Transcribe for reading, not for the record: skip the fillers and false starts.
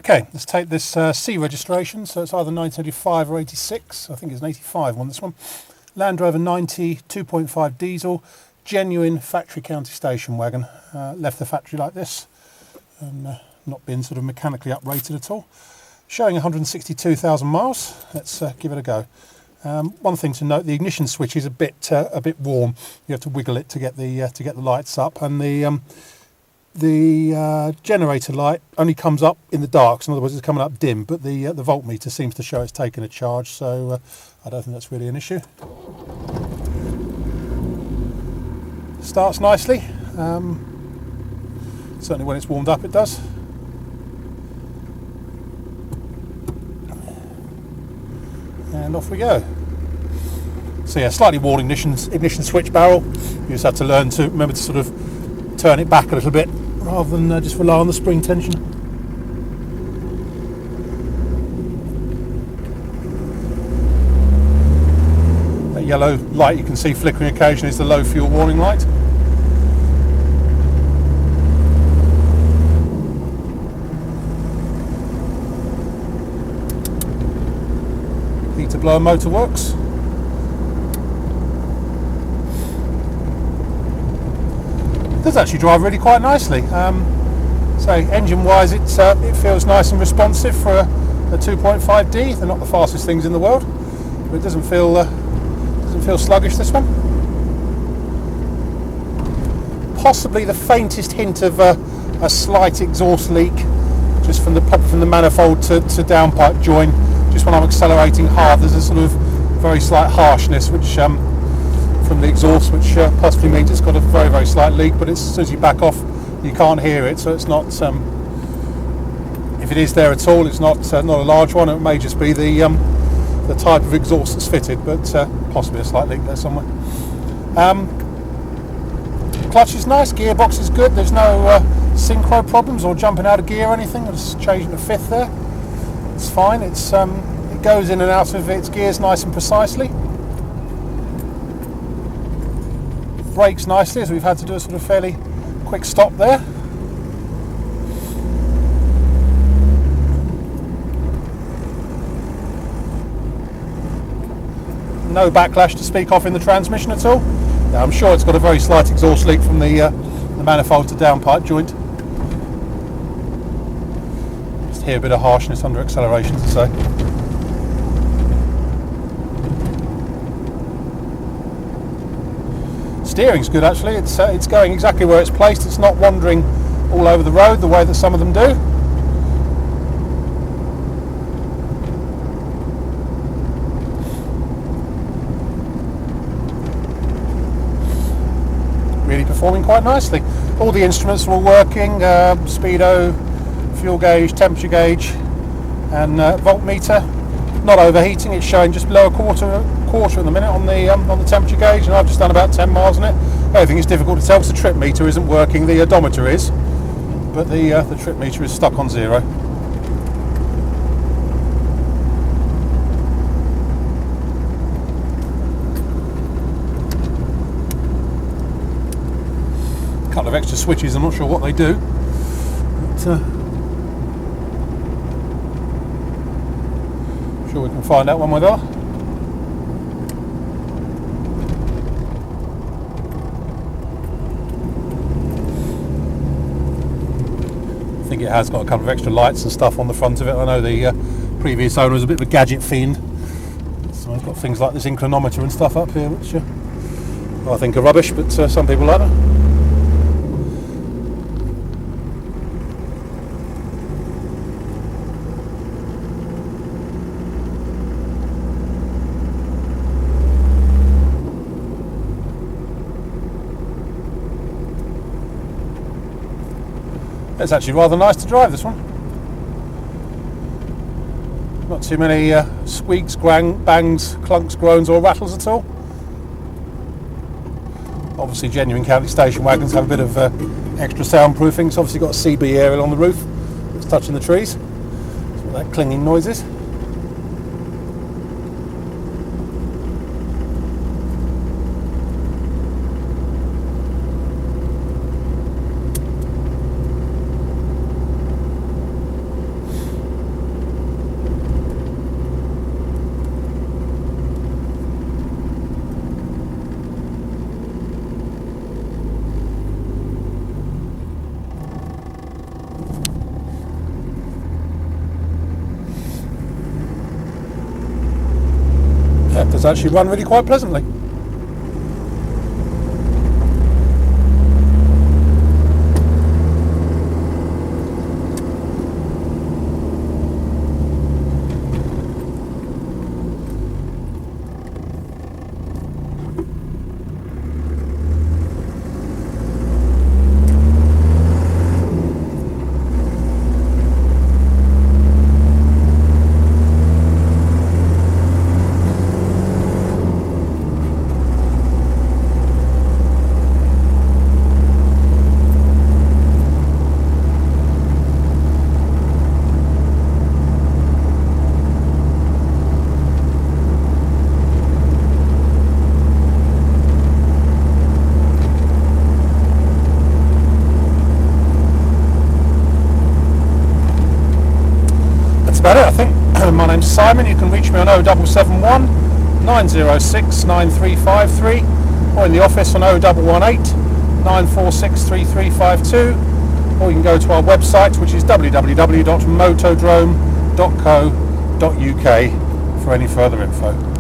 Okay, let's take this C registration, so it's either 1985 or 86, I think it's an 85 one, this one. Land Rover 90, 2.5 diesel, genuine factory county station wagon. Left the factory like this, and not been sort of mechanically uprated at all. Showing 162,000 miles, let's give it a go. One thing to note, the ignition switch is a bit warm. You have to wiggle it to get the lights up, and the generator light only comes up in the dark, so in other words it's coming up dim, but the voltmeter seems to show it's taken a charge, so I don't think that's really an issue. Starts nicely, certainly when it's warmed up it does. And off we go. So yeah, slightly worn ignition switch barrel. You just have to learn to remember to sort of turn it back a little bit rather than just rely on the spring tension. That yellow light you can see flickering occasionally is the low fuel warning light. Heater blower motor works. It does actually drive really quite nicely. So engine wise it feels nice and responsive for a 2.5D. They're not the fastest things in the world, but it doesn't feel sluggish, this one. Possibly the faintest hint of a slight exhaust leak just from the manifold to downpipe join. Just when I'm accelerating hard there's a sort of very slight harshness which from the exhaust, which possibly means it's got a very, very slight leak, but as soon as you back off you can't hear it, so it's not, if it is there at all, it's not a large one. It may just be the type of exhaust that's fitted, but possibly a slight leak there somewhere. Clutch is nice, gearbox is good, there's no synchro problems or jumping out of gear or anything. I'm just changing to fifth there, it's fine. It goes in and out of its gears nice and precisely. Brakes nicely, as we've had to do a sort of fairly quick stop there. No backlash to speak of in the transmission at all. Yeah, I'm sure it's got a very slight exhaust leak from the manifold to downpipe joint. Just hear a bit of harshness under acceleration, to say. Steering's good actually. It's going exactly where it's placed. It's not wandering all over the road the way that some of them do. Really performing quite nicely. All the instruments are all working. Speedo, fuel gauge, temperature gauge, and voltmeter. Not overheating. It's showing just below a quarter at the minute on the temperature gauge, and I've just done about 10 miles on it. The only thing it's difficult to tell is the trip meter isn't working. The odometer is, but the trip meter is stuck on 0. A couple of extra switches, I'm not sure what they do, but I'm sure we can find out when we're there. I think it has got a couple of extra lights and stuff on the front of it. I know the previous owner was a bit of a gadget fiend, so I've got things like this inclinometer and stuff up here, which I think are rubbish, but some people like them. It's actually rather nice to drive, this one. Not too many squeaks, bangs, clunks, groans or rattles at all. Obviously genuine county station wagons have a bit of extra soundproofing. It's obviously got a CB aerial on the roof that's touching the trees. That's what that clinging noise is. actually run really quite pleasantly. About it, I think. My name's Simon. You can reach me on 0771 906 9353 or in the office on 0118 946 3352, or you can go to our website, which is www.motodrome.co.uk for any further info.